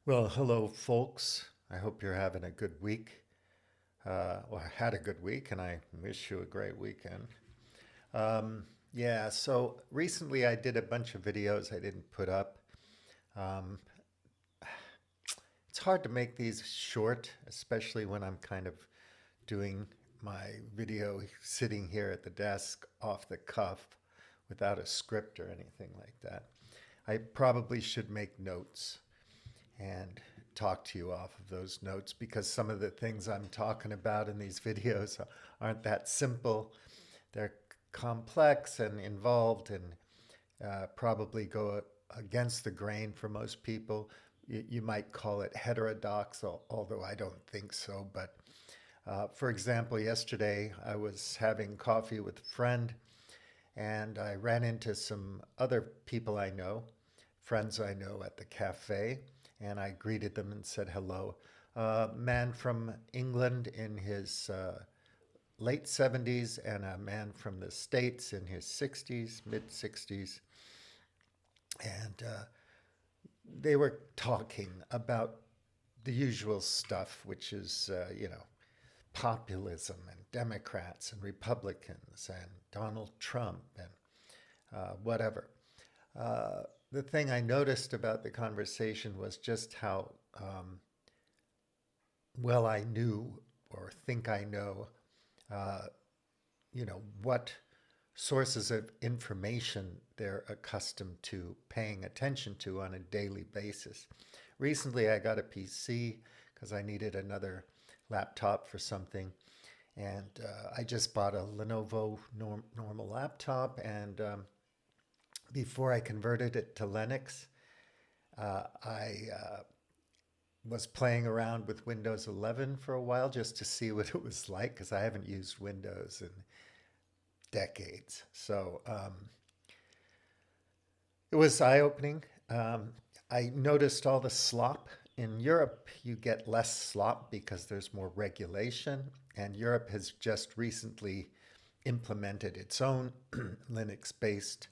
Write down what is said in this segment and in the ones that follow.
Well, hello, folks. I hope you're having a good week. Well, I had a good week, and I wish you a great weekend. Yeah, so recently I did a bunch of videos I didn't put up. Um, it's hard to make these short, especially when I'm kind of doing my video sitting here at the desk off the cuff without a script or anything like that. I probably should make notes and talk to you off of those notes because some of the things I'm talking about in these videos aren't that simple. They're complex and involved and probably go against the grain for most people. You might call it heterodox, although I don't think so. But for example, yesterday I was having coffee with a friend and I ran into some other people I know, friends I know at the cafe, and I greeted them and said hello. A man from England in his late 70s and a man from the States in his 60s, mid 60s. And they were talking about the usual stuff, which is, populism and Democrats and Republicans and Donald Trump and whatever. The thing I noticed about the conversation was just how well I knew or think I know, uh, what sources of information they're accustomed to paying attention to on a daily basis. Recently, I got a PC because I needed another laptop for something. And I just bought a Lenovo normal laptop. And before I converted it to Linux, I was playing around with Windows 11 for a while just to see what it was like because I haven't used Windows in decades. So it was eye opening. I noticed all the slop. In Europe, you get less slop because there's more regulation, and Europe has just recently implemented its own Linux based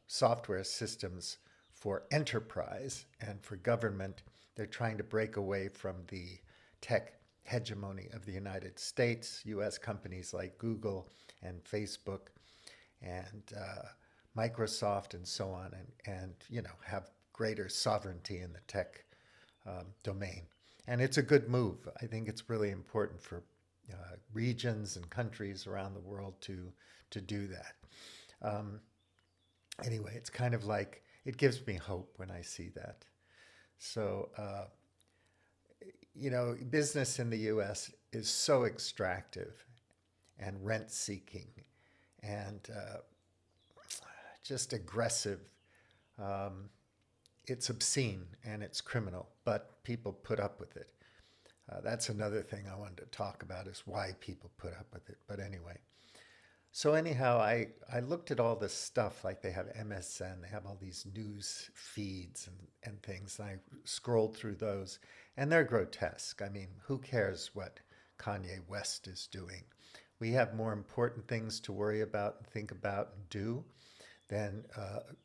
software systems for enterprise and for government. They're trying to break away from the tech hegemony of the United States, US companies like Google and Facebook and Microsoft and so on, and have greater sovereignty in the tech domain. And it's a good move. I think it's really important for regions and countries around the world to do that. Um, anyway, it's kind of like it gives me hope when I see that. So, business in the US is so extractive and rent seeking and just aggressive. Um, it's obscene and it's criminal, but people put up with it. That's another thing I wanted to talk about is why people put up with it. But anyway, so anyhow, I looked at all this stuff, like they have MSN, they have all these news feeds and things, and I scrolled through those, and they're grotesque. I mean, who cares what Kanye West is doing? We have more important things to worry about and think about and do than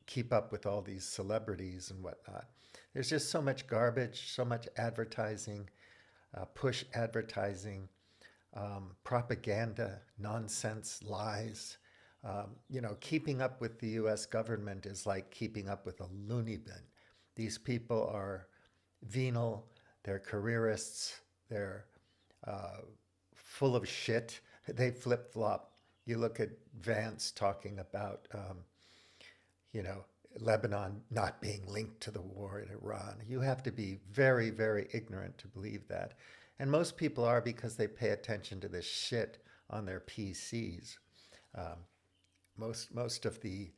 keep up with all these celebrities and whatnot. There's just so much garbage, so much advertising, push advertising, propaganda, nonsense, lies. Keeping up with the US government is like keeping up with a loony bin. These people are venal, they're careerists, they're uh, full of shit. They flip flop. You look at Vance talking about, you know, Lebanon not being linked to the war in Iran. You have to be very, very ignorant to believe that. And most people are because they pay attention to this shit on their PCs. Um, most of the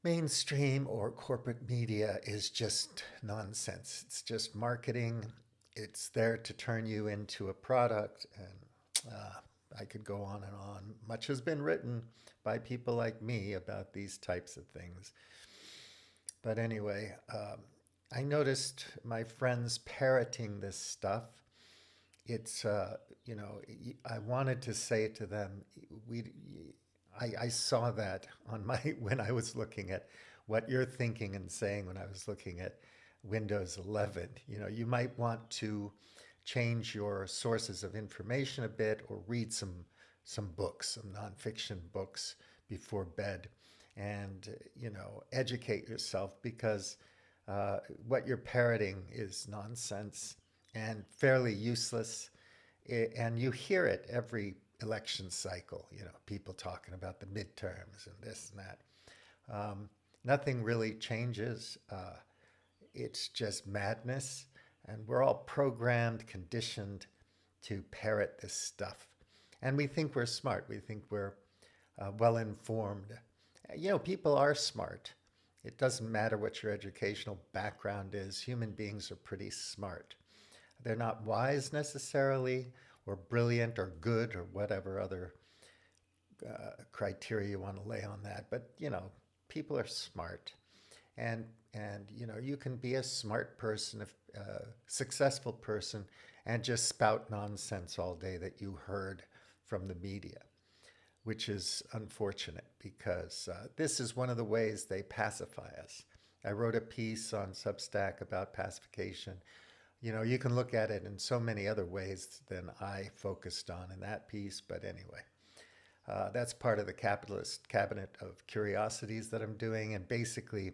mainstream or corporate media is just nonsense. It's just marketing. It's there to turn you into a product. And I could go on and on. Much has been written by people like me about these types of things. But anyway, I noticed my friends parroting this stuff. It's, I wanted to say to them, we, I saw that on my, when I was looking at what you're thinking and saying when I was looking at Windows 11. You might want to change your sources of information a bit or read some books, some nonfiction books before bed, and educate yourself, because what you're parroting is nonsense and fairly useless. And you hear it every election cycle, people talking about the midterms and this and that. Nothing really changes. It's just madness. And we're all programmed, conditioned to parrot this stuff. And we think we're smart. We think we're well informed. People are smart. It doesn't matter what your educational background is. Human beings are pretty smart. They're not wise necessarily, or brilliant, or good, or whatever other criteria you want to lay on that. But people are smart, and you can be a smart person, a successful person, and just spout nonsense all day that you heard from the media, which is unfortunate, because this is one of the ways they pacify us. I wrote a piece on Substack about pacification. You can look at it in so many other ways than I focused on in that piece, but anyway. That's part of the Capitalist Cabinet of Curiosities that I'm doing. And basically,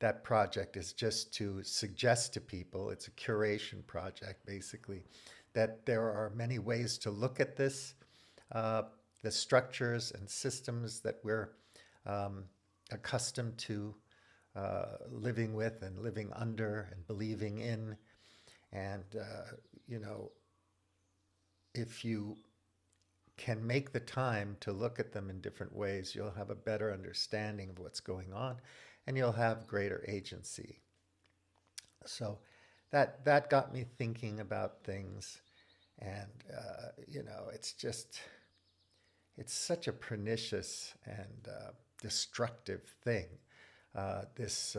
that project is just to suggest to people, it's a curation project, basically, that there are many ways to look at this, the structures and systems that we're accustomed to living with and living under and believing in. And, if you can make the time to look at them in different ways, you'll have a better understanding of what's going on, and you'll have greater agency. So that got me thinking about things, and it's such a pernicious and destructive thing. This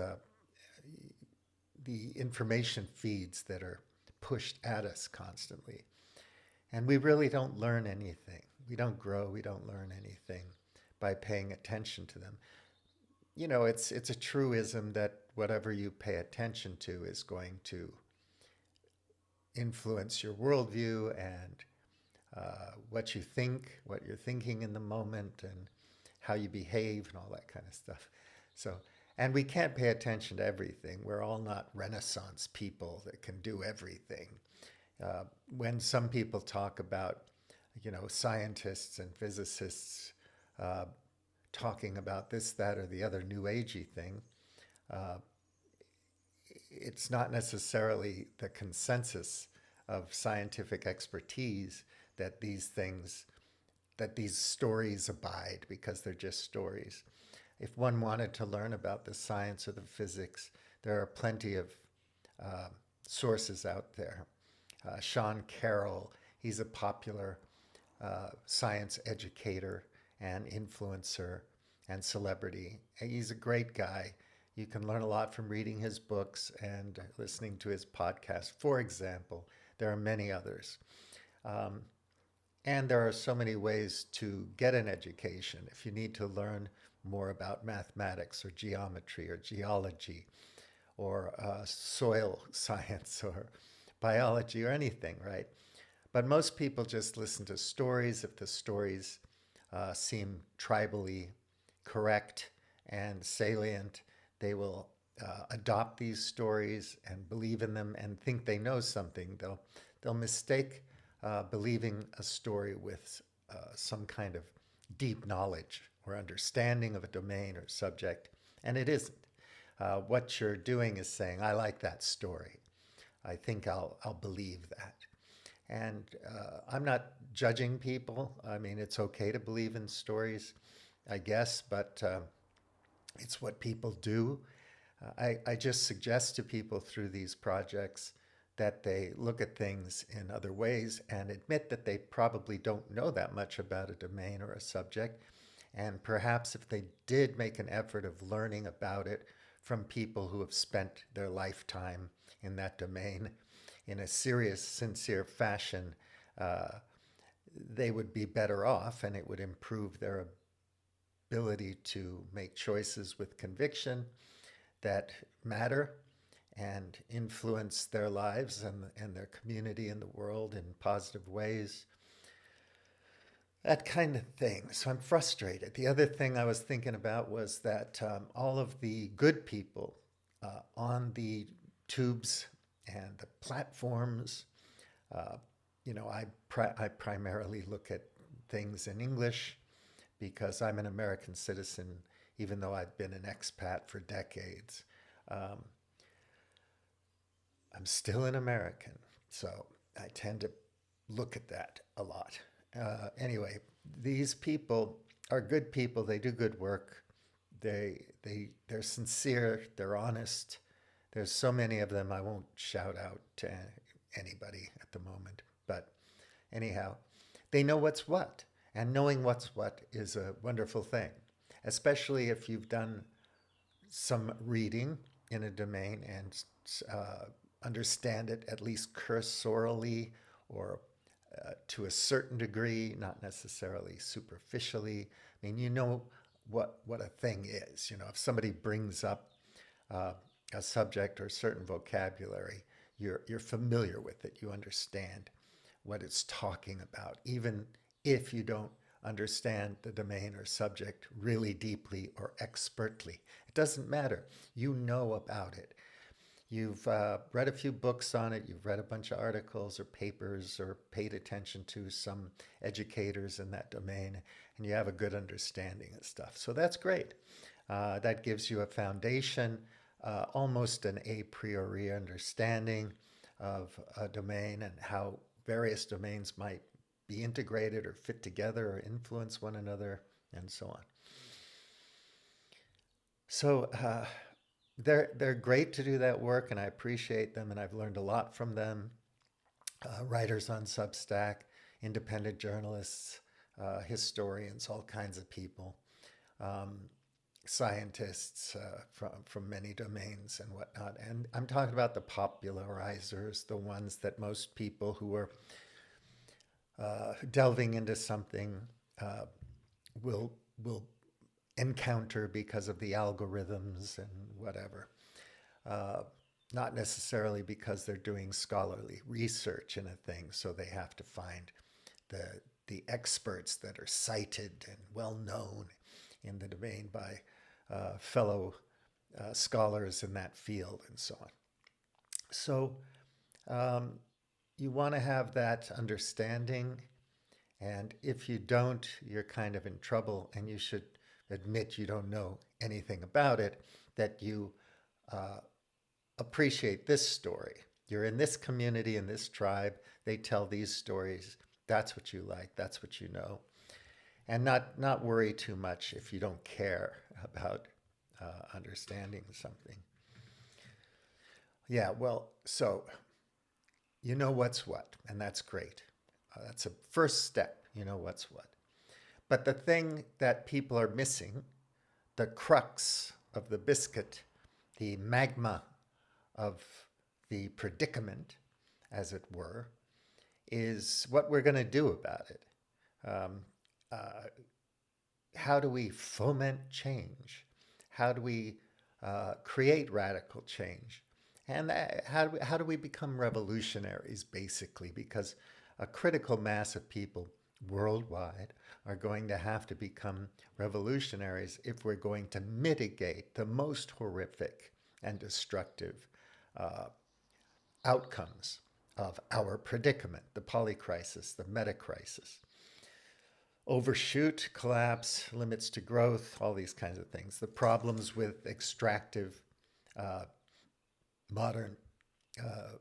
The information feeds that are pushed at us constantly. And we really don't learn anything. We don't grow, we don't learn anything by paying attention to them. It's a truism that whatever you pay attention to is going to influence your worldview and what you think, what you're thinking in the moment, and how you behave and all that kind of stuff. So, and we can't pay attention to everything. We're all not Renaissance people that can do everything. When some people talk about, scientists and physicists talking about this, that, or the other new agey thing, it's not necessarily the consensus of scientific expertise that these stories abide, because they're just stories. If one wanted to learn about the science or the physics, there are plenty of sources out there. Sean Carroll, he's a popular science educator and influencer and celebrity. He's a great guy. You can learn a lot from reading his books and listening to his podcast, for example. There are many others. And there are so many ways to get an education. If you need to learn more about mathematics or geometry or geology or soil science or biology or anything, right? But most people just listen to stories. If the stories seem tribally correct and salient, they will adopt these stories and believe in them and think they know something. They'll mistake believing a story with some kind of deep knowledge or understanding of a domain or subject, and it isn't. What you're doing is saying, I like that story. I think I'll believe that. And I'm not judging people. I mean, it's okay to believe in stories, I guess, but it's what people do. I just suggest to people through these projects that they look at things in other ways and admit that they probably don't know that much about a domain or a subject. And perhaps if they did make an effort of learning about it from people who have spent their lifetime in that domain in a serious, sincere fashion, they would be better off, and it would improve their ability to make choices with conviction that matter, and influence their lives and their community and the world in positive ways. That kind of thing. So I'm frustrated. The other thing I was thinking about was that all of the good people on the tubes and the platforms, uh, I primarily look at things in English because I'm an American citizen, even though I've been an expat for decades. Um, I'm still an American, so I tend to look at that a lot. Anyway, these people are good people. They do good work. They're sincere. They're honest. There's so many of them. I won't shout out to anybody at the moment, but anyhow, they know what's what, and knowing what's what is a wonderful thing, especially if you've done some reading in a domain and understand it at least cursorily or to a certain degree, not necessarily superficially. I mean, you know what a thing is. You know, if somebody brings up uh, a subject or certain vocabulary, you're familiar with it. You understand what it's talking about, even if you don't understand the domain or subject really deeply or expertly. It doesn't matter. You know about it. You've read a few books on it, you've read a bunch of articles or papers or paid attention to some educators in that domain, and you have a good understanding of stuff. So that's great. That gives you a foundation, almost an a priori understanding of a domain and how various domains might be integrated or fit together or influence one another, and so on. So they're great to do that work, and I appreciate them, and I've learned a lot from them. Writers on Substack, independent journalists, historians, all kinds of people, um, scientists from many domains and whatnot. And I'm talking about the popularizers, the ones that most people who are delving into something uh, will encounter because of the algorithms and whatever. Uh, Not necessarily because they're doing scholarly research in a thing, so they have to find the experts that are cited and well known in the domain by fellow scholars in that field and so on. So um, you want to have that understanding, and if you don't, you're kind of in trouble, and you should admit you don't know anything about it, that you uh, appreciate this story. You're in this community, in this tribe. They tell these stories. That's what you like. That's what you know. And not worry too much if you don't care about understanding something. Yeah, well, so you know what's what, and that's great. That's a first step. You know what's what. But the thing that people are missing, the crux of the biscuit, the magma of the predicament, as it were, is what we're going to do about it. Um, uh, how do we foment change? How do we create radical change? And how do we become revolutionaries, basically? Because a critical mass of people worldwide are going to have to become revolutionaries if we're going to mitigate the most horrific and destructive uh, outcomes of our predicament, the polycrisis, the metacrisis. Overshoot, collapse, limits to growth, all these kinds of things. The problems with extractive, uh, modern, uh,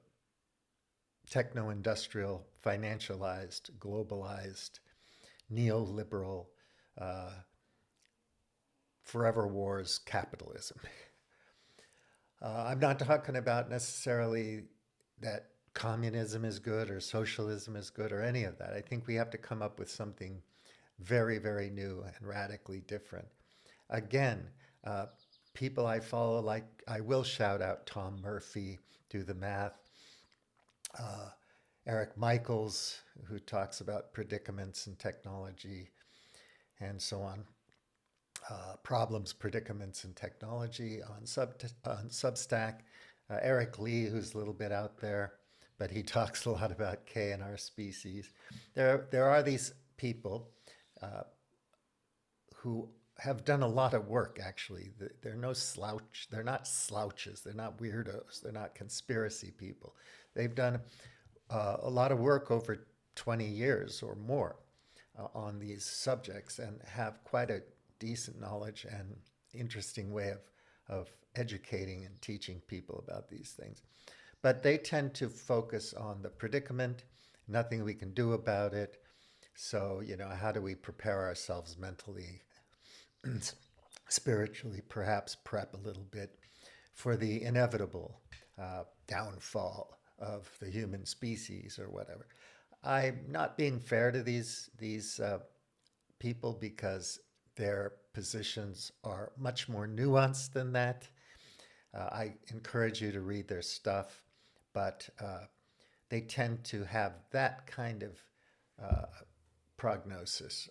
techno industrial, financialized, globalized, neoliberal, uh, forever wars capitalism. I'm not talking about necessarily that communism is good or socialism is good or any of that. I think we have to come up with something very, very new and radically different. Again, uh, people I follow, like I will shout out Tom Murphy, Do the Math, uh, Eric Michaels, who talks about predicaments and technology and so on. Problems, predicaments, and technology on Substack. Eric Lee, who's a little bit out there, but he talks a lot about K in our species. There are these people who have done a lot of work, actually. They're no slouch. They're not slouches. They're not weirdos. They're not conspiracy people. They've done a lot of work over 20 years or more on these subjects and have quite a decent knowledge and interesting way of educating and teaching people about these things. But they tend to focus on the predicament, nothing we can do about it. So, how do we prepare ourselves mentally, spiritually, perhaps prep a little bit for the inevitable downfall of the human species or whatever. I'm not being fair to these people because their positions are much more nuanced than that. I encourage you to read their stuff, but they tend to have that kind of prognosis.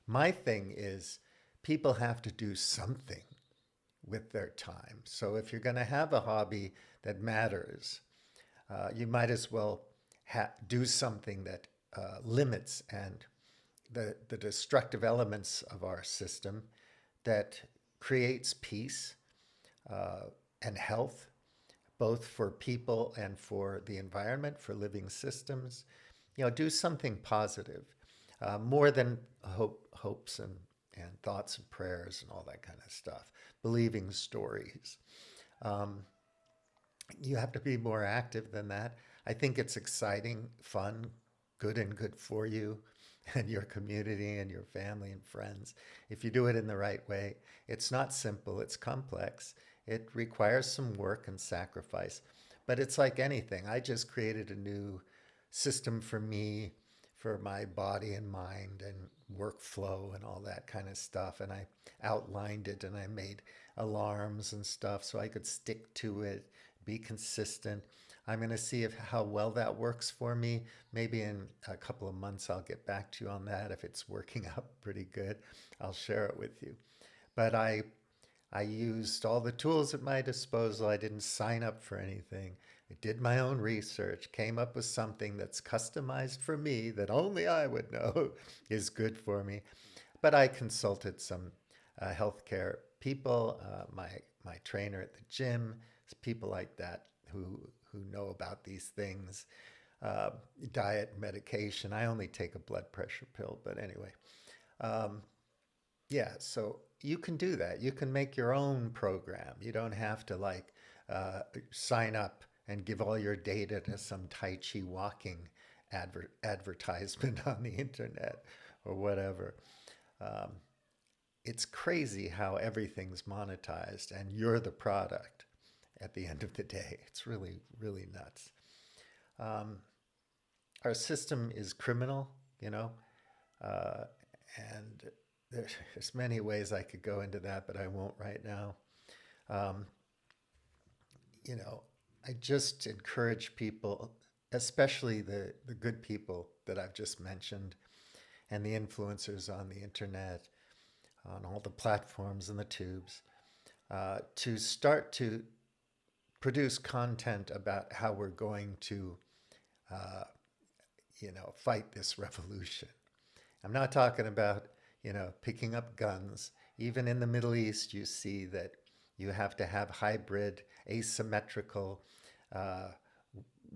My thing is, people have to do something with their time. So if you're going to have a hobby that matters, you might as well do something that limits and the destructive elements of our system that creates peace and health, both for people and for the environment, for living systems. Do something positive, more than hopes and thoughts and prayers and all that kind of stuff, believing stories. You have to be more active than that. I think it's exciting, fun, good for you and your community and your family and friends. If you do it in the right way, it's not simple, it's complex. It requires some work and sacrifice, but it's like anything. I just created a new system for me, for my body and mind and workflow and all that kind of stuff. And I outlined it and I made alarms and stuff so I could stick to it, be consistent. I'm going to see how well that works for me. Maybe in a couple of months, I'll get back to you on that. If it's working out pretty good, I'll share it with you. But I used all the tools at my disposal. I didn't sign up for anything. I did my own research, came up with something that's customized for me that only I would know is good for me. But I consulted some healthcare people, my trainer at the gym, people like that who know about these things, diet, medication. I only take a blood pressure pill, but anyway. Yeah, so you can do that. You can make your own program. You don't have to sign up and give all your data to some Tai Chi walking advertisement on the internet or whatever. Um, it's crazy how everything's monetized and you're the product at the end of the day. It's really, really nuts. Um, our system is criminal, uh, and there's many ways I could go into that, but I won't right now. Um, you know, I just encourage people, especially the good people that I've just mentioned, and the influencers on the internet, on all the platforms and the tubes, to start to produce content about how we're going to, uh, fight this revolution. I'm not talking about, picking up guns. Even in the Middle East, you see that you have to have hybrid, asymmetrical uh,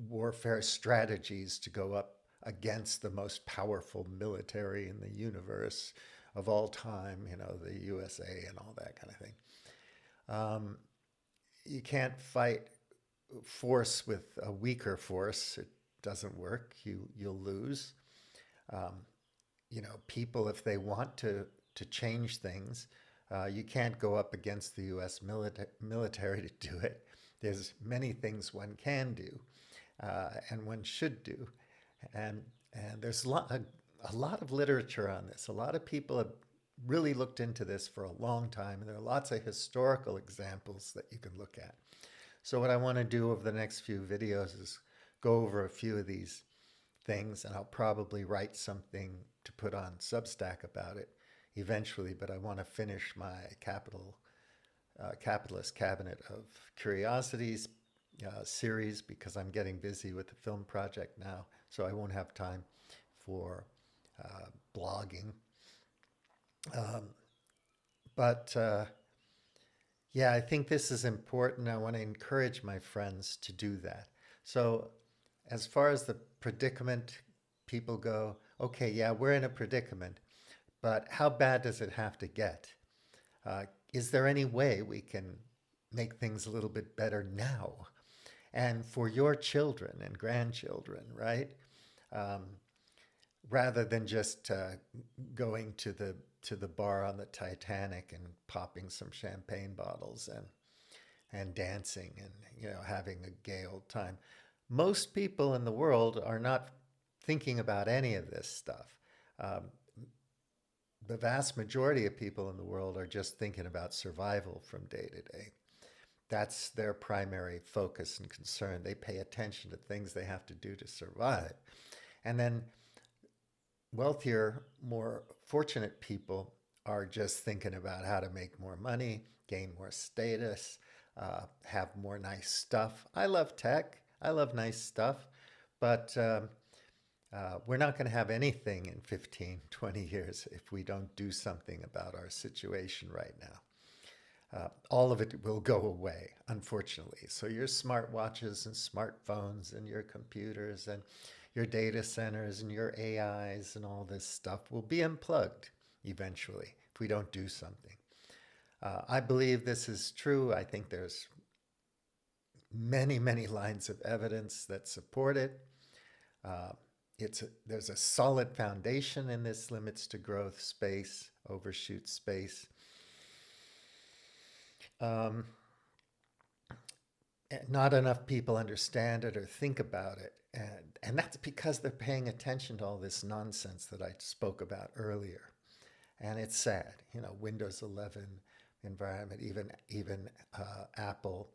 warfare strategies to go up against the most powerful military in the universe of all time, the USA and all that kind of thing. Um, you can't fight force with a weaker force. It doesn't work. You'll lose. Um, people, if they want to change things, you can't go up against the U.S. military to do it. There's many things one can do, and one should do, and there's a lot of literature on this. A lot of people have really looked into this for a long time, and there are lots of historical examples that you can look at. So what I want to do over the next few videos is go over a few of these things, and I'll probably write something to put on Substack about it eventually, but I want to finish my capitalist cabinet of curiosities, series because I'm getting busy with the film project now, so I won't have time for blogging. Um, but yeah, I think this is important. I want to encourage my friends to do that. So, as far as the predicament people go, okay, yeah, we're in a predicament, but how bad does it have to get? Uh, is there any way we can make things a little bit better now? And for your children and grandchildren, right? Um, rather than just going to the bar on the Titanic and popping some champagne bottles and dancing and having a gay old time. Most people in the world are not thinking about any of this stuff. Um, the vast majority of people in the world are just thinking about survival from day to day. That's their primary focus and concern. They pay attention to things they have to do to survive. And then wealthier, more fortunate people are just thinking about how to make more money, gain more status, have more nice stuff. I love tech. I love nice stuff. But we're not going to have anything in 15, 20 years if we don't do something about our situation right now. All of it will go away, unfortunately. So your smartwatches and smartphones and your computers and your data centers and your AIs and all this stuff will be unplugged eventually if we don't do something. I believe this is true. I think there's many, many lines of evidence that support it. Uh, there's a solid foundation in this limits to growth space, overshoot space. Um, Not enough people understand it or think about it. And that's because they're paying attention to all this nonsense that I spoke about earlier. And it's sad, Windows 11 environment, even Apple,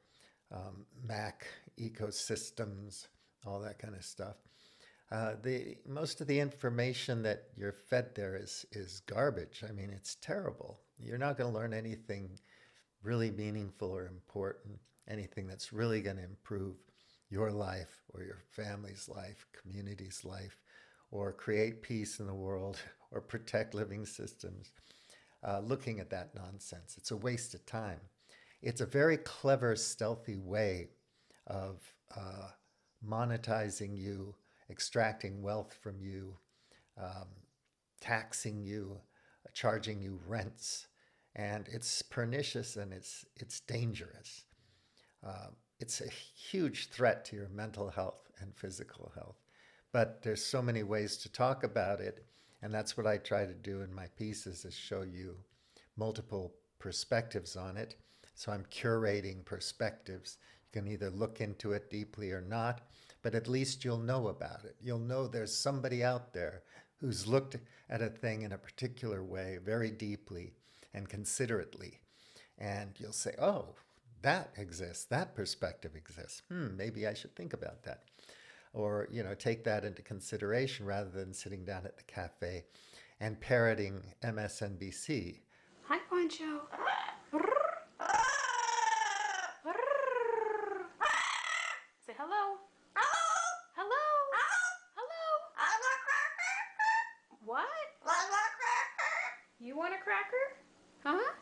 Mac ecosystems, all that kind of stuff. The most of the information that you're fed there is garbage. I mean, it's terrible. You're not going to learn anything really meaningful or important, anything that's really going to improve your life or your family's life, community's life, or create peace in the world or protect living systems. Looking at that nonsense, it's a waste of time. It's a very clever, stealthy way of monetizing you, extracting wealth from you, um, taxing you, charging you rents, and it's pernicious and it's dangerous. It's a huge threat to your mental health and physical health. But there's so many ways to talk about it, and that's what I try to do in my pieces is show you multiple perspectives on it. So I'm curating perspectives. You can either look into it deeply or not, but at least you'll know about it. You'll know there's somebody out there who's looked at a thing in a particular way very deeply and considerately. And you'll say, oh, that exists, that perspective exists. Maybe I should think about that. Or, take that into consideration rather than sitting down at the cafe and parroting MSNBC. Hi, Poncho. Say hello. Hello. Hello. What? You want a cracker? Huh?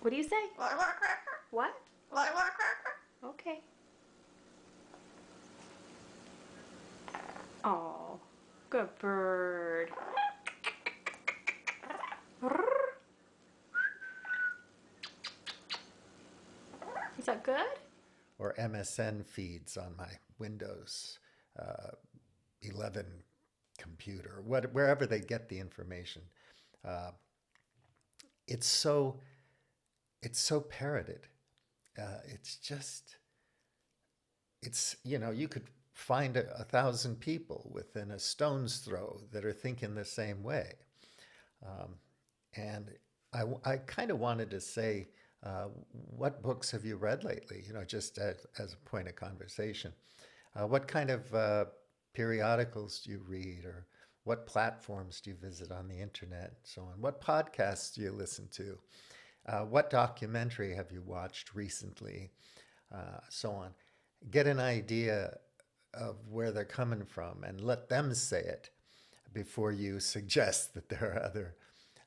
What do you say? What? Okay. Oh, good bird. Is that good? Or MSN feeds on my Windows 11 computer, wherever they get the information. Uh, it's so parroted. You could find a thousand people within a stone's throw that are thinking the same way. Um, and I kind of wanted to say, what books have you read lately? Just as a point of conversation. What kind of periodicals do you read, or what platforms do you visit on the internet, and so on? What podcasts do you listen to? What documentary have you watched recently? So on. get an idea of where they're coming from and let them say it before you suggest that there are other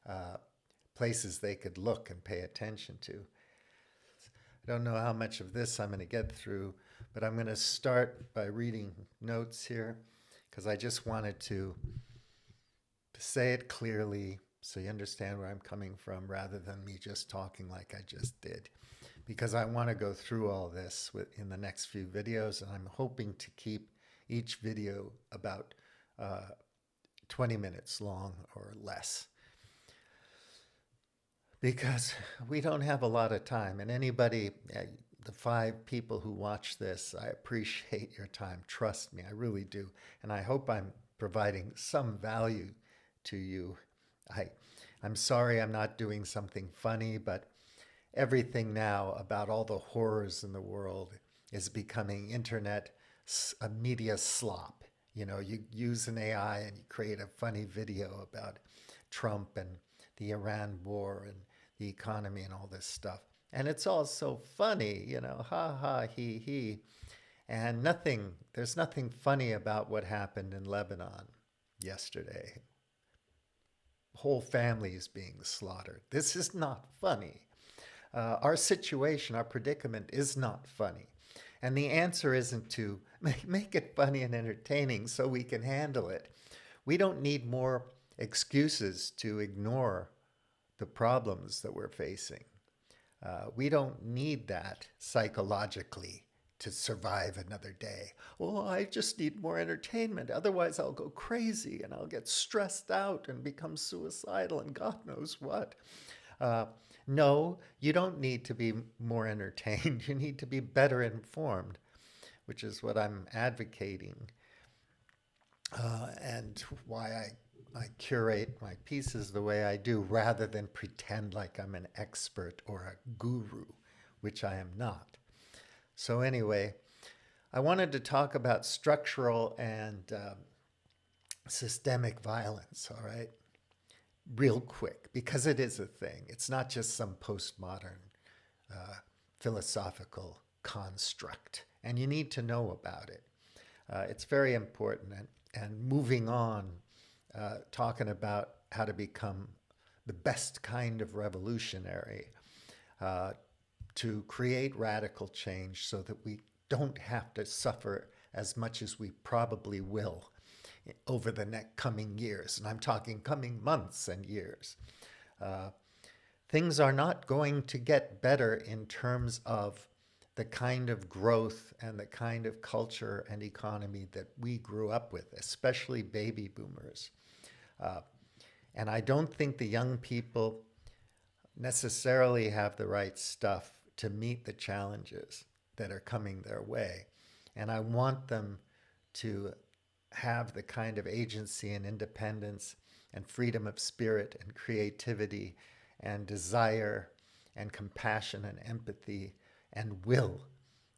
uh, places they could look and pay attention to. I don't know how much of this I'm going to get through, but I'm going to start by reading notes here because I just wanted to say it clearly so you understand where I'm coming from rather than me just talking like I just did. Because I want to go through all this in the next few videos, and I'm hoping to keep each video about 20 minutes long or less. Because we don't have a lot of time, and anybody, the 5 people who watch this, I appreciate your time. Trust me, I really do. And I hope I'm providing some value to you. I, I'm sorry I'm not doing something funny, but everything now about all the horrors in the world is becoming internet media slop. You know, you use an AI and you create a funny video about Trump and the Iran war and the economy and all this stuff. And it's all so funny, you know, ha ha, he. And there's nothing funny about what happened in Lebanon yesterday. Whole families being slaughtered. This is not funny. Our situation, our predicament is not funny. And the answer isn't to make it funny and entertaining so we can handle it. We don't need more excuses to ignore the problems that we're facing. We don't need that psychologically to survive another day. Oh, I just need more entertainment. Otherwise, I'll go crazy and I'll get stressed out and become suicidal and God knows what. Uh, no, you don't need to be more entertained. You need to be better informed, which is what I'm advocating and why I curate my pieces the way I do rather than pretend like I'm an expert or a guru, which I am not. So anyway, I wanted to talk about structural and systemic violence, all right? Real quick, because it is a thing. It's not just some postmodern philosophical construct, and you need to know about it. It's very important. And moving on, talking about how to become the best kind of revolutionary to create radical change so that we don't have to suffer as much as we probably will over the next coming years. And I'm talking coming months and years. Things are not going to get better in terms of the kind of growth and the kind of culture and economy that we grew up with, especially baby boomers. And I don't think the young people necessarily have the right stuff to meet the challenges that are coming their way. And I want them to have the kind of agency and independence and freedom of spirit and creativity and desire and compassion and empathy and will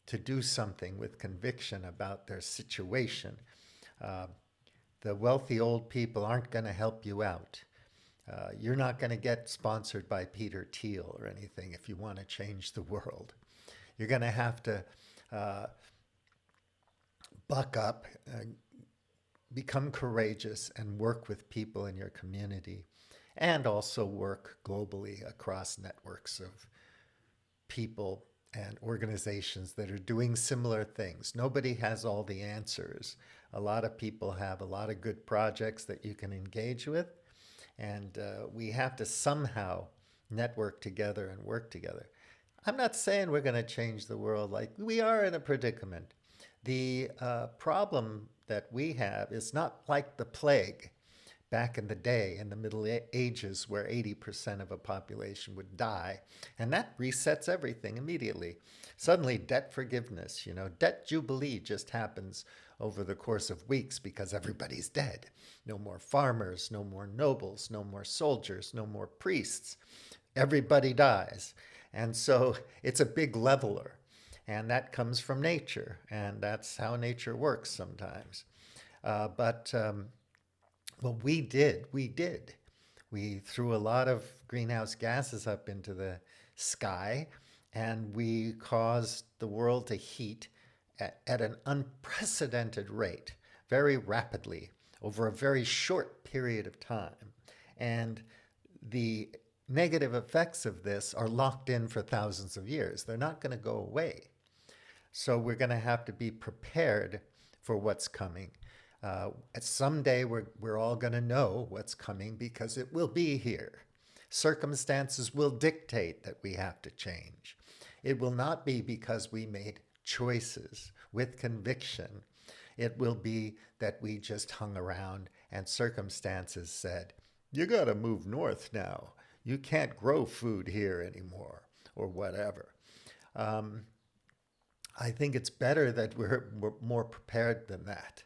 to do something with conviction about their situation. The wealthy old people aren't going to help you out. You're not going to get sponsored by Peter Thiel or anything if you want to change the world. You're going to have to buck up, become courageous, and work with people in your community, and also work globally across networks of people and organizations that are doing similar things. Nobody has all the answers. A lot of people have a lot of good projects that you can engage with, and we have to somehow network together and work together. I'm not saying we're going to change the world. Like, we are in a predicament. The problem that we have is not like the plague back in the day in the Middle Ages where 80% of a population would die. And that resets everything immediately. Suddenly, debt forgiveness, debt jubilee just happens over the course of weeks because everybody's dead. No more farmers, no more nobles, no more soldiers, no more priests. Everybody dies. And so it's a big leveler. And that comes from nature. And that's how nature works sometimes. But what we did. We threw a lot of greenhouse gases up into the sky, and we caused the world to heat at an unprecedented rate, very rapidly, over a very short period of time. And the negative effects of this are locked in for thousands of years. They're not going to go away. So we're going to have to be prepared for what's coming. Someday we're all going to know what's coming because it will be here. Circumstances will dictate that we have to change. It will not be because we made choices with conviction. It will be that we just hung around and circumstances said, you got to move north now. You can't grow food here anymore, or whatever. I think it's better that we're more prepared than that.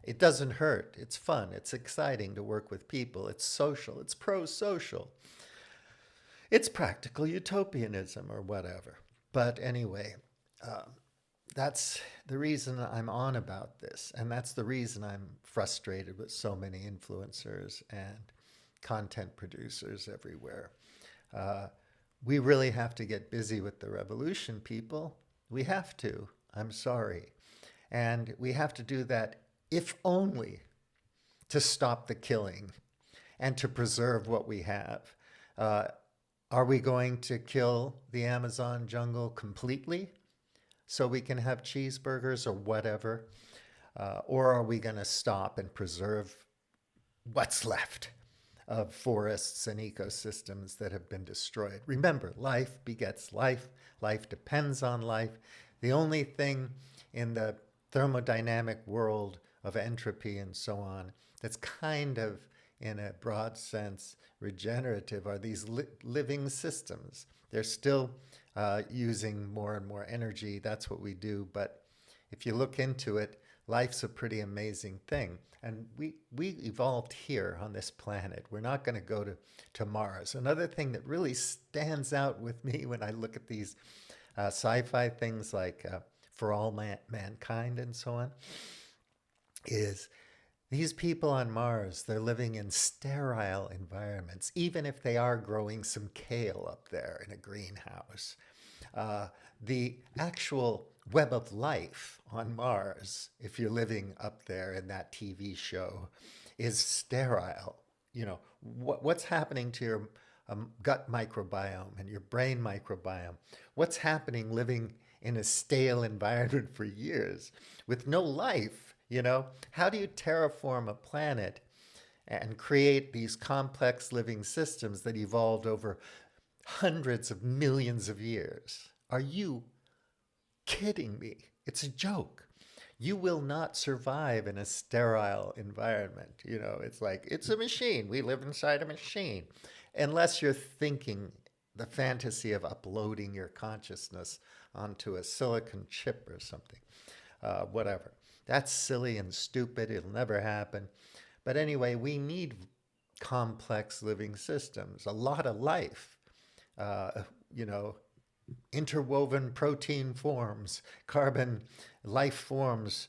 It doesn't hurt. It's fun. It's exciting to work with people. It's social. It's pro-social. It's practical utopianism or whatever. But anyway, that's the reason I'm on about this. And that's the reason I'm frustrated with so many influencers and content producers everywhere. We really have to get busy with the revolution, people. We have to. I'm sorry. And we have to do that if only to stop the killing and to preserve what we have. Are we going to kill the Amazon jungle completely so we can have cheeseburgers or whatever? Or are we going to stop and preserve what's left of forests and ecosystems that have been destroyed? Remember, life begets life. Life depends on life. The only thing in the thermodynamic world of entropy and so on that's kind of, in a broad sense, regenerative are these living systems. They're still using more and more energy. That's what we do. But if you look into it, life's a pretty amazing thing. And we evolved here on this planet. We're not going to go to Mars. Another thing that really stands out with me when I look at these sci-fi things like For All Mankind and so on is these people on Mars, they're living in sterile environments, even if they are growing some kale up there in a greenhouse. The actual web of life on Mars, if you're living up there in that TV show, is sterile. You know, what's happening to your gut microbiome and your brain microbiome? What's happening living in a stale environment for years with no life? You know, how do you terraform a planet and create these complex living systems that evolved over hundreds of millions of years? Are you kidding me? It's a joke. You will not survive in a sterile environment. You know, it's like, it's a machine. We live inside a machine. Unless you're thinking the fantasy of uploading your consciousness onto a silicon chip or something, whatever. That's silly and stupid. It'll never happen. But anyway, we need complex living systems, a lot of life, you know, interwoven protein forms, carbon life forms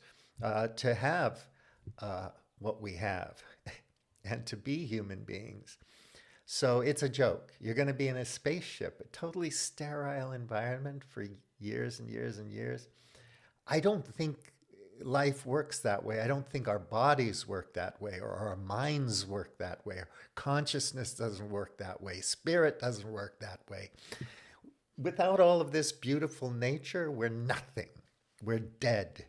to have what we have and to be human beings. So it's a joke. You're going to be in a spaceship, a totally sterile environment for years and years and years. I don't think life works that way. I don't think our bodies work that way, or our minds work that way, or consciousness doesn't work that way, spirit doesn't work that way. Without all of this beautiful nature, we're nothing. We're dead.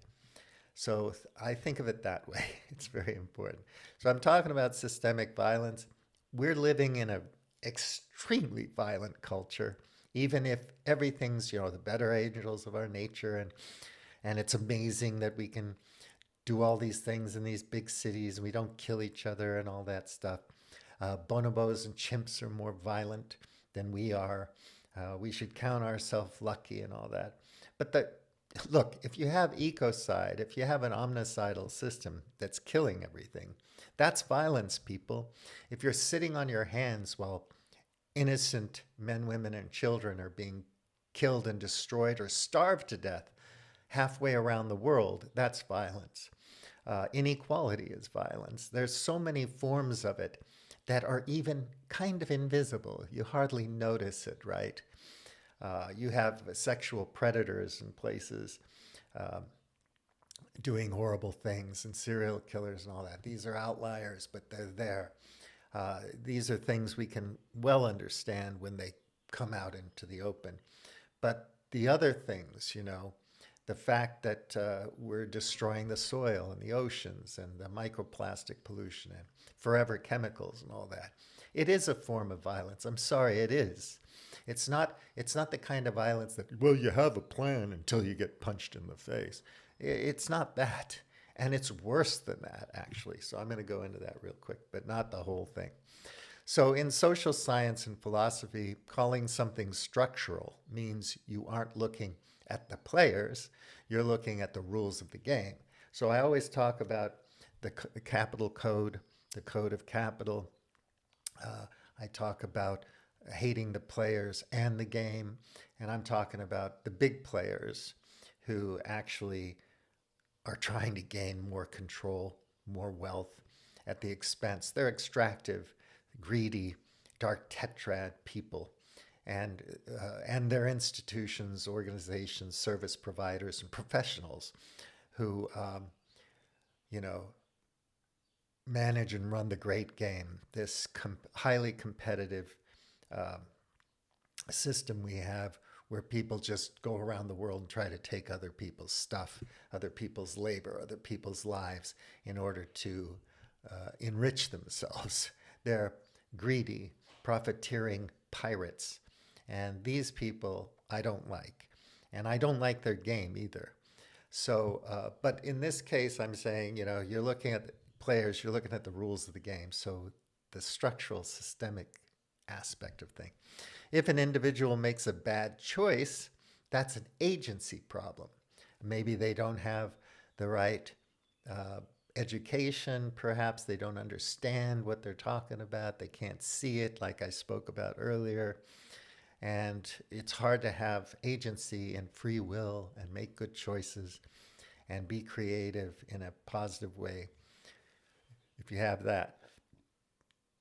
So I think of it that way. It's very important. So I'm talking about systemic violence. We're living in an extremely violent culture, even if everything's, you know, the better angels of our nature, and it's amazing that we can do all these things in these big cities and we don't kill each other and all that stuff. Bonobos and chimps are more violent than we are. We should count ourselves lucky and all that. But look, if you have ecocide, if you have an omnicidal system that's killing everything, that's violence, people. If you're sitting on your hands while innocent men, women, and children are being killed and destroyed or starved to death halfway around the world, that's violence. Inequality is violence. There's so many forms of it that are even kind of invisible. You hardly notice it, right? You have sexual predators in places. doing horrible things and serial killers and all that. These are outliers, but they're there. These are things we can well understand when they come out into the open. But the other things, the fact that we're destroying the soil and the oceans and the microplastic pollution and forever chemicals and all that, it is a form of violence. I'm sorry, it is. It's not the kind of violence that, well, you have a plan until you get punched in the face. It's not that. And it's worse than that, actually. So I'm going to go into that real quick, but not the whole thing. So in social science and philosophy, calling something structural means you aren't looking at the players, you're looking at the rules of the game. So I always talk about the capital code, the code of capital. I talk about hating the players and the game, and I'm talking about the big players who actually are trying to gain more control, more wealth at the expense. They're extractive, greedy, dark tetrad people, and their institutions, organizations, service providers, and professionals who, you know, manage and run the great game. This highly competitive system we have where people just go around the world and try to take other people's stuff, other people's labor, other people's lives in order to enrich themselves. They're greedy, profiteering pirates. And these people I don't like. And I don't like their game either. So, but in this case, I'm saying, you're looking at the players, you're looking at the rules of the game. So the structural, systemic aspect of things. If an individual makes a bad choice, that's an agency problem. Maybe they don't have the right education. Perhaps they don't understand what they're talking about. They can't see it, like I spoke about earlier. And it's hard to have agency and free will and make good choices and be creative in a positive way if you have that.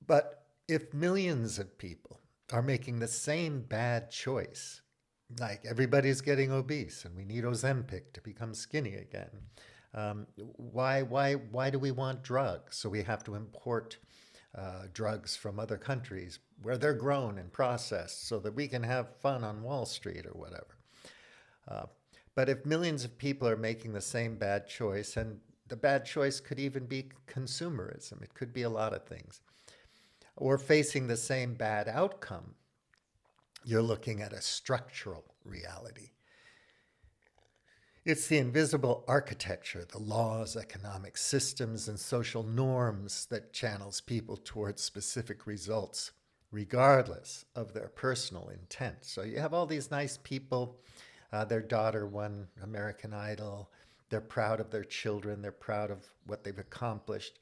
But if millions of people are making the same bad choice, like everybody's getting obese and we need Ozempic to become skinny again, why do we want drugs? So we have to import drugs from other countries where they're grown and processed so that we can have fun on Wall Street or whatever. But if millions of people are making the same bad choice, and the bad choice could even be consumerism, it could be a lot of things, or facing the same bad outcome, you're looking at a structural reality. It's the invisible architecture, the laws, economic systems, and social norms that channels people towards specific results, regardless of their personal intent. So you have all these nice people, their daughter won American Idol, they're proud of their children, they're proud of what they've accomplished.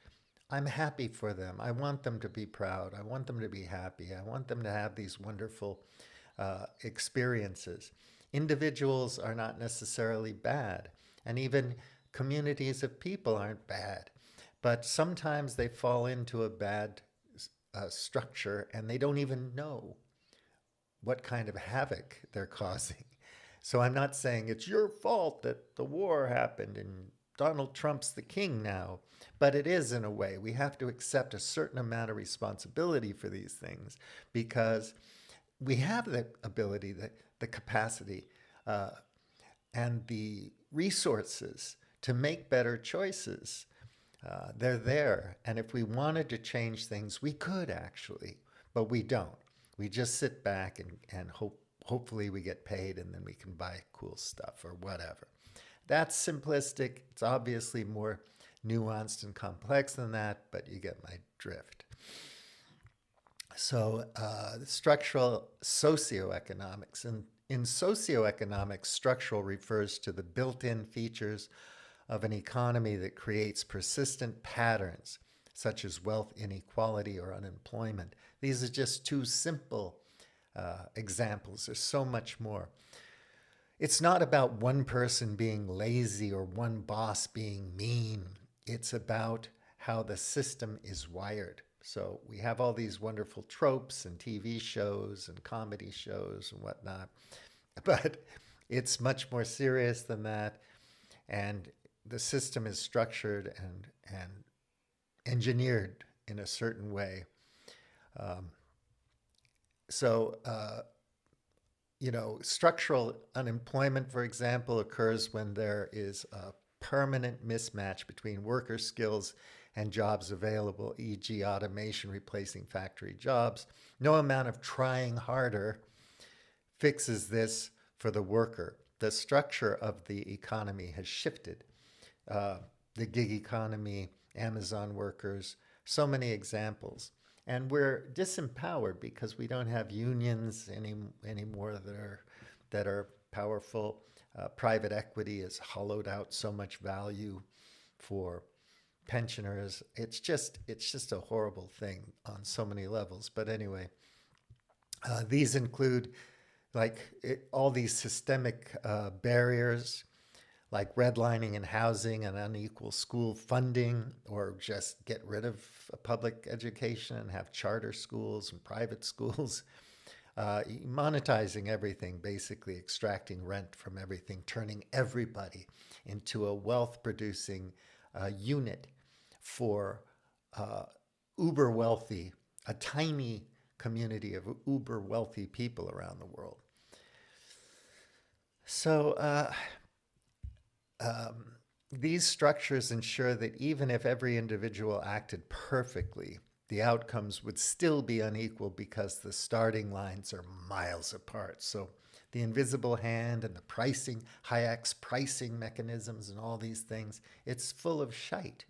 I'm happy for them. I want them to be proud. I want them to be happy. I want them to have these wonderful experiences. Individuals are not necessarily bad, and even communities of people aren't bad. But sometimes they fall into a bad structure and they don't even know what kind of havoc they're causing. So I'm not saying it's your fault that the war happened and Donald Trump's the king now, but it is in a way. We have to accept a certain amount of responsibility for these things because we have the ability, the capacity, and the resources to make better choices. They're there. And if we wanted to change things, we could actually, but we don't. We just sit back and hopefully we get paid and then we can buy cool stuff or whatever. That's simplistic. It's obviously more nuanced and complex than that, but you get my drift. So structural socioeconomics. And in socioeconomics, structural refers to the built-in features of an economy that creates persistent patterns, such as wealth inequality or unemployment. These are just two simple examples. There's so much more. It's not about one person being lazy or one boss being mean. It's about how the system is wired. So we have all these wonderful tropes and TV shows and comedy shows and whatnot, but it's much more serious than that. And the system is structured and engineered in a certain way. Um, so, structural unemployment, for example, occurs when there is a permanent mismatch between worker skills and jobs available, e.g., automation replacing factory jobs. No amount of trying harder fixes this for the worker. The structure of the economy has shifted. Uh, the gig economy, Amazon workers, so many examples. And we're disempowered because we don't have unions anymore that are powerful. Private equity has hollowed out so much value for pensioners. It's just a horrible thing on so many levels. But anyway, these include all these systemic barriers like redlining in housing and unequal school funding, or just get rid of public education and have charter schools and private schools, monetizing everything, basically extracting rent from everything, turning everybody into a wealth producing unit for uber wealthy, a tiny community of uber wealthy people around the world. So, these structures ensure that even if every individual acted perfectly, the outcomes would still be unequal because the starting lines are miles apart. So the invisible hand and the pricing, Hayek's pricing mechanisms and all these things, it's full of shite.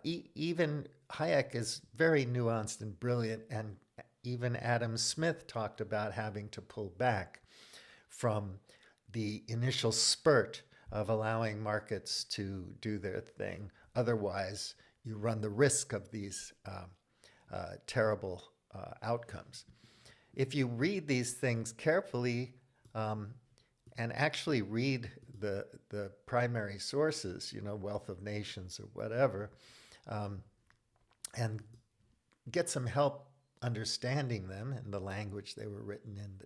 Even Hayek is very nuanced and brilliant, and even Adam Smith talked about having to pull back from the initial spurt of allowing markets to do their thing. Otherwise, you run the risk of these terrible outcomes. If you read these things carefully and actually read the primary sources, Wealth of Nations or whatever, and get some help understanding them and the language they were written in,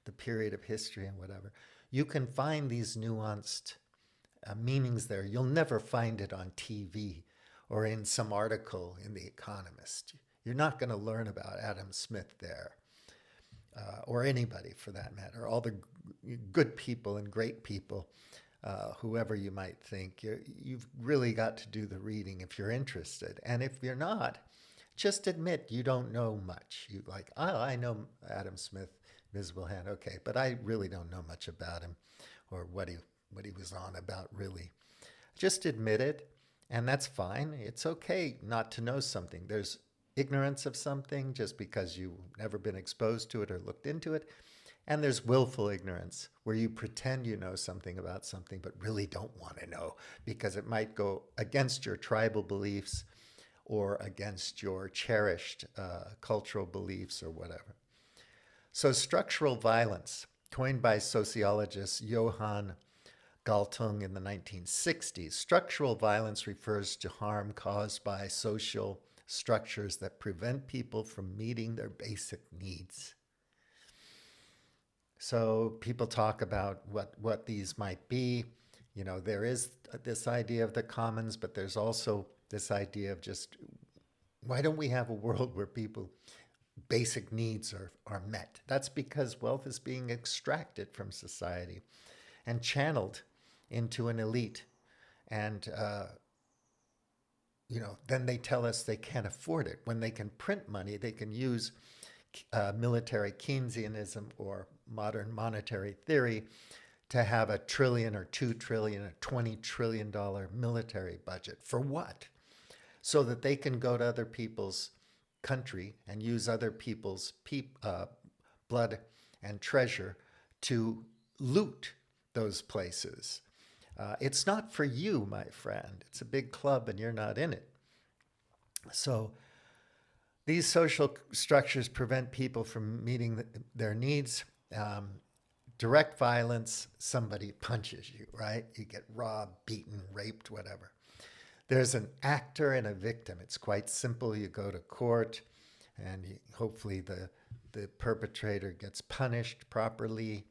the period of history and whatever, you can find these nuanced meanings there. You'll never find it on TV or in some article in The Economist. You're not going to learn about Adam Smith there, or anybody for that matter, all the good people and great people, whoever you might think. You've really got to do the reading if you're interested. And if you're not, just admit you don't know much. You like, oh, I know Adam Smith, Visible Hand, okay, but I really don't know much about him or what he was on about, really. Just admit it, and that's fine. It's okay not to know something. There's ignorance of something just because you've never been exposed to it or looked into it. And there's willful ignorance, where you pretend you know something about something but really don't want to know because it might go against your tribal beliefs or against your cherished cultural beliefs or whatever. So structural violence, coined by sociologist Johann Galtung in the 1960s, structural violence refers to harm caused by social structures that prevent people from meeting their basic needs. So people talk about what these might be. There is this idea of the commons, but there's also this idea of just, why don't we have a world where people basic needs are met? That's because wealth is being extracted from society and channeled into an elite. And, then they tell us they can't afford it. When they can print money, they can use military Keynesianism or modern monetary theory to have $1 trillion or $2 trillion or $20 trillion military budget. For what? So that they can go to other people's country and use other people's blood and treasure to loot those places. It's not for you, my friend. It's a big club and you're not in it. So these social structures prevent people from meeting their needs. Direct violence, somebody punches you, right? You get robbed, beaten, raped, whatever. There's an actor and a victim. It's quite simple. You go to court and hopefully the perpetrator gets punished properly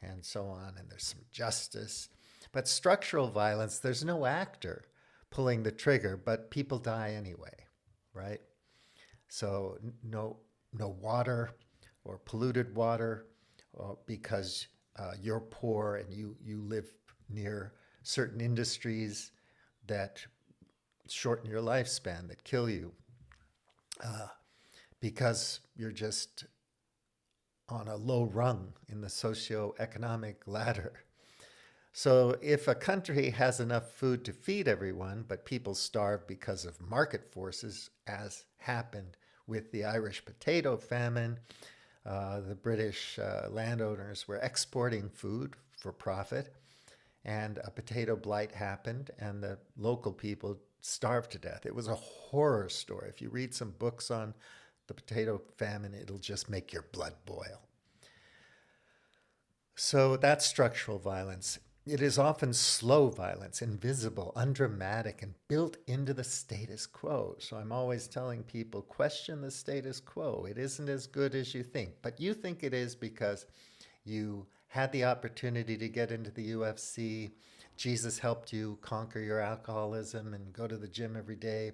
and so on, and there's some justice. But structural violence, there's no actor pulling the trigger, but people die anyway, right? So no water or polluted water because you're poor and you live near certain industries that shorten your lifespan, that kill you because you're just on a low rung in the socioeconomic ladder. So if a country has enough food to feed everyone, but people starve because of market forces, as happened with the Irish potato famine, the British landowners were exporting food for profit, and a potato blight happened, and the local people starved to death. It was a horror story. If you read some books on the potato famine, it'll just make your blood boil. So that's structural violence. It is often slow violence, invisible, undramatic, and built into the status quo. So I'm always telling people, question the status quo. It isn't as good as you think, but you think it is because you had the opportunity to get into the UFC. Jesus helped you conquer your alcoholism and go to the gym every day.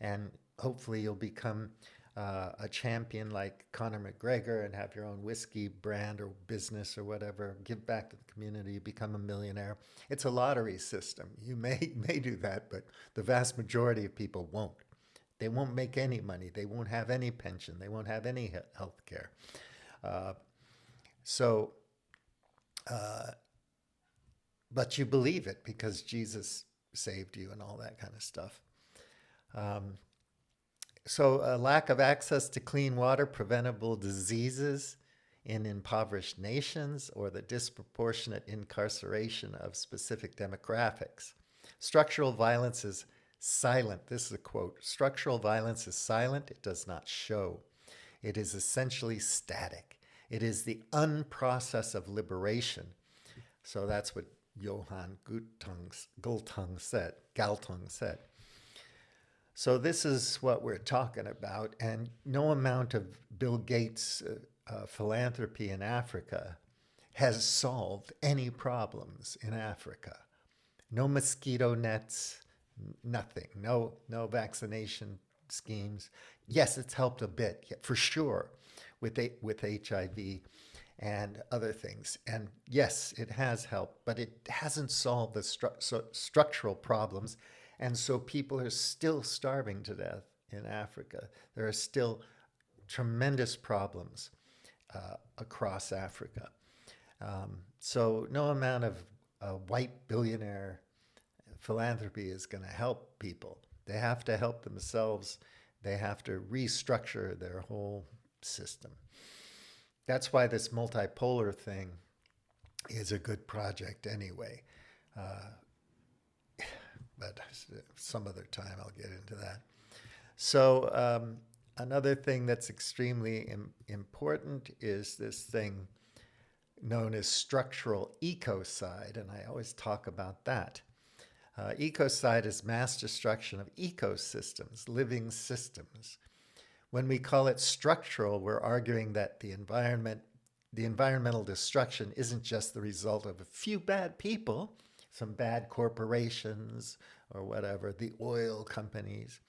And hopefully you'll become a champion like Conor McGregor and have your own whiskey brand or business or whatever, give back to the community, become a millionaire. It's a lottery system. You may do that, but the vast majority of people won't. They won't make any money. They won't have any pension. They won't have any health care. So, but you believe it because Jesus saved you and all that kind of stuff. So a lack of access to clean water, preventable diseases in impoverished nations, or the disproportionate incarceration of specific demographics. Structural violence is silent. This is a quote. Structural violence is silent. It does not show. It is essentially static. It is the unprocess of liberation. So that's what Johann Galtung said. So this is what we're talking about, and no amount of Bill Gates' philanthropy in Africa has solved any problems in Africa. No mosquito nets, nothing. No vaccination schemes. Yes, it's helped a bit, for sure, with HIV and other things. And yes, it has helped, but it hasn't solved the structural problems. And so people are still starving to death in Africa. There are still tremendous problems across Africa. So no amount of white billionaire philanthropy is going to help people. They have to help themselves. They have to restructure their whole system. That's why this multipolar thing is a good project anyway. But some other time I'll get into that. So another thing that's extremely important is this thing known as structural ecocide, and I always talk about that. Ecocide is mass destruction of ecosystems, living systems. When we call it structural, we're arguing that the environmental destruction isn't just the result of a few bad people, some bad corporations or whatever, the oil companies,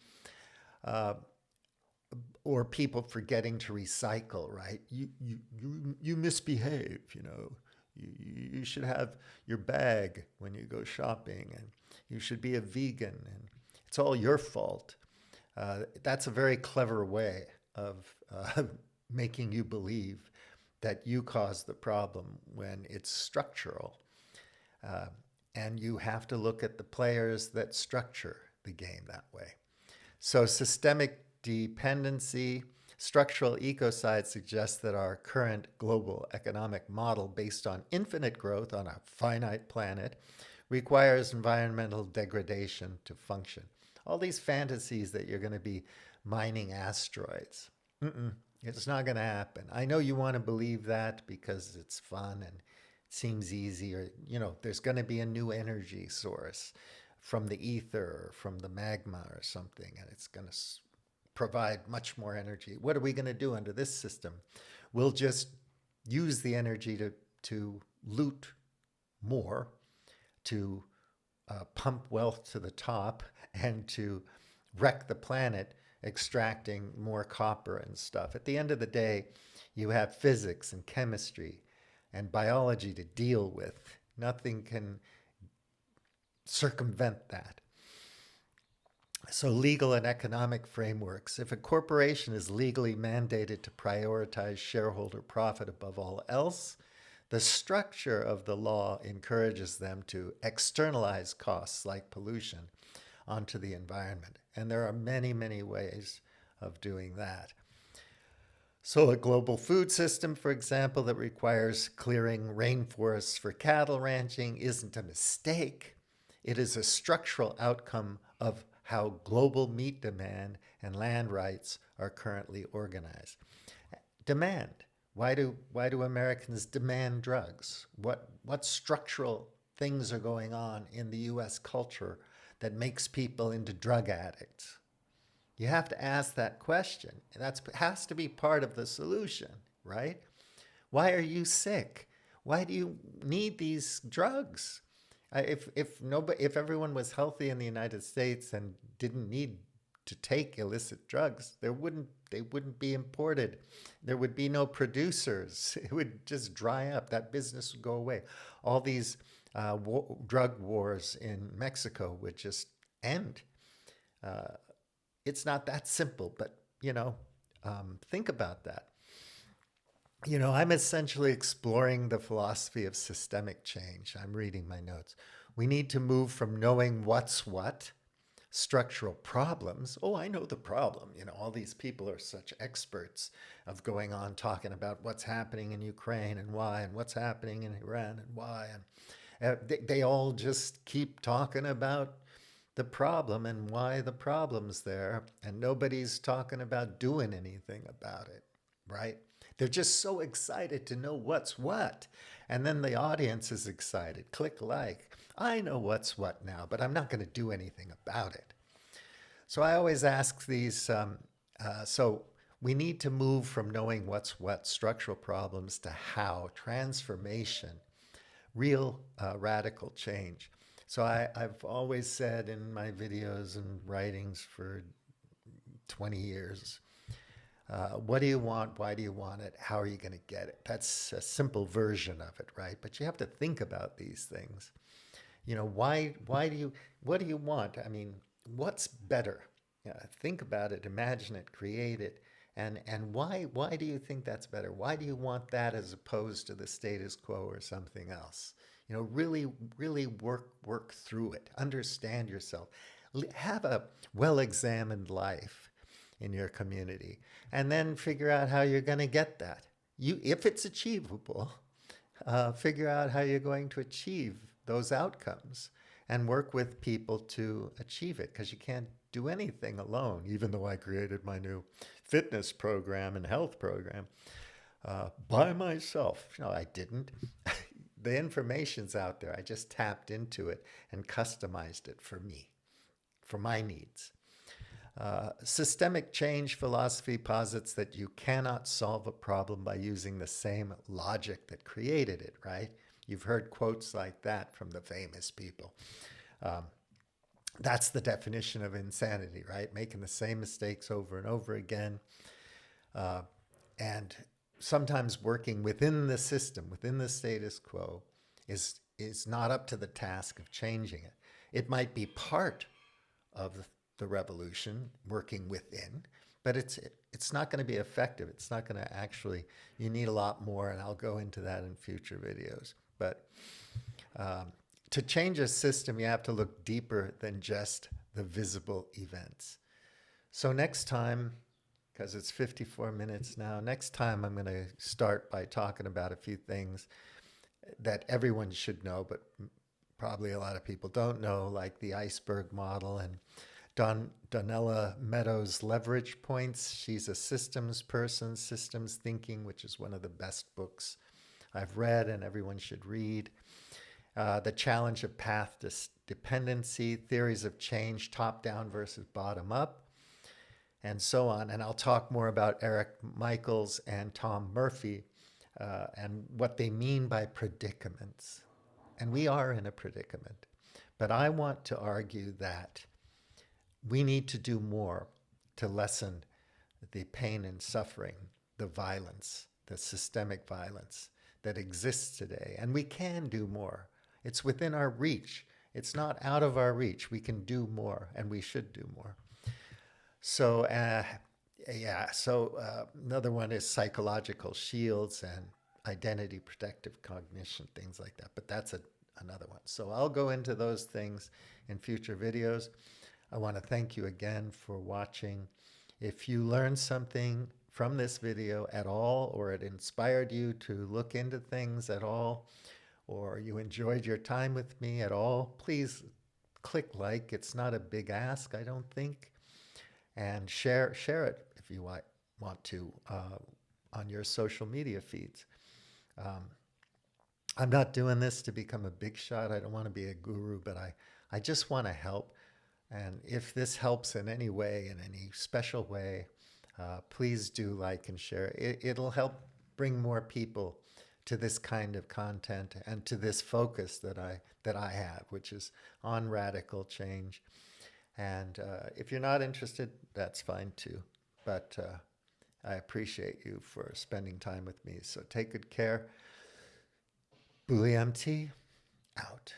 or people forgetting to recycle, right? You misbehave, you know. You should have your bag when you go shopping, and you should be a vegan, and it's all your fault. That's a very clever way of making you believe that you caused the problem when it's structural. And you have to look at the players that structure the game that way. So systemic dependency, structural ecocide suggests that our current global economic model based on infinite growth on a finite planet requires environmental degradation to function. All these fantasies that you're going to be mining asteroids. It's not going to happen. I know you want to believe that because it's fun and seems easy, or there's going to be a new energy source from the ether or from the magma or something, and it's going to provide much more energy. What are we going to do under this system? We'll just use the energy to loot more, to pump wealth to the top and to wreck the planet, extracting more copper and stuff. At the end of the day, you have physics and chemistry and biology to deal with. Nothing can circumvent that. So, legal and economic frameworks. If a corporation is legally mandated to prioritize shareholder profit above all else, the structure of the law encourages them to externalize costs like pollution onto the environment. And there are many, many ways of doing that. So, a global food system, for example, that requires clearing rainforests for cattle ranching isn't a mistake. It is a structural outcome of how global meat demand and land rights are currently organized. Demand. Why do Americans demand drugs? What structural things are going on in the US culture that makes people into drug addicts? You have to ask that question. That has to be part of the solution, right? Why are you sick? Why do you need these drugs? If everyone was healthy in the United States and didn't need to take illicit drugs, they wouldn't be imported. There would be no producers. It would just dry up. That business would go away. All these drug wars in Mexico would just end. It's not that simple, but think about that. I'm essentially exploring the philosophy of systemic change. I'm reading my notes. We need to move from knowing what's what, structural problems. Oh, I know the problem. All these people are such experts of going on talking about what's happening in Ukraine and why, and what's happening in Iran and why. And they all just keep talking about the problem and why the problem's there, and nobody's talking about doing anything about it, right? They're just so excited to know what's what. And then the audience is excited. Click like. I know what's what now, but I'm not going to do anything about it. So I always ask these, so we need to move from knowing what's what, structural problems, to how, transformation, real radical change. So I've always said in my videos and writings for 20 years, what do you want? Why do you want it? How are you going to get it? That's a simple version of it, right? But you have to think about these things. What do you want? I mean, what's better? Think about it, imagine it, create it. And why do you think that's better? Why do you want that as opposed to the status quo or something else? Really, really work through it. Understand yourself. Have a well-examined life in your community, and then figure out how you're going to get that. If it's achievable, figure out how you're going to achieve those outcomes and work with people to achieve it, because you can't do anything alone, even though I created my new fitness program and health program by myself. No, I didn't. The information's out there. I just tapped into it and customized it for me, for my needs. Systemic change philosophy posits that you cannot solve a problem by using the same logic that created it, right? You've heard quotes like that from the famous people. That's the definition of insanity, right? Making the same mistakes over and over again. And sometimes working within the system, within the status quo, is not up to the task of changing it. It might be part of the revolution, working within, but it's not going to be effective. It's not going to actually, you need a lot more, and I'll go into that in future videos. But to change a system, you have to look deeper than just the visible events. So next time, because it's 54 minutes now, next time I'm going to start by talking about a few things that everyone should know, but probably a lot of people don't know, like the iceberg model and Donella Meadows' leverage points. She's a systems person, systems thinking, which is one of the best books I've read and everyone should read. The challenge of path dependency, theories of change, top down versus bottom up, and so on. And I'll talk more about Eric Michaels and Tom Murphy and what they mean by predicaments. And we are in a predicament. But I want to argue that we need to do more to lessen the pain and suffering, the violence, the systemic violence that exists today. And we can do more. It's within our reach. It's not out of our reach. We can do more, and we should do more. So, another one is psychological shields and identity protective cognition, things like that. But that's another one. So I'll go into those things in future videos. I want to thank you again for watching. If you learned something from this video at all, or it inspired you to look into things at all, or you enjoyed your time with me at all, please click like. It's not a big ask, I don't think. And share it if you want to on your social media feeds. I'm not doing this to become a big shot. I don't want to be a guru, but I just want to help. And if this helps in any way, in any special way, please do like and share. It'll help bring more people to this kind of content and to this focus that I have, which is on radical change. And if you're not interested, that's fine too. But I appreciate you for spending time with me. So take good care. Bully MT, out.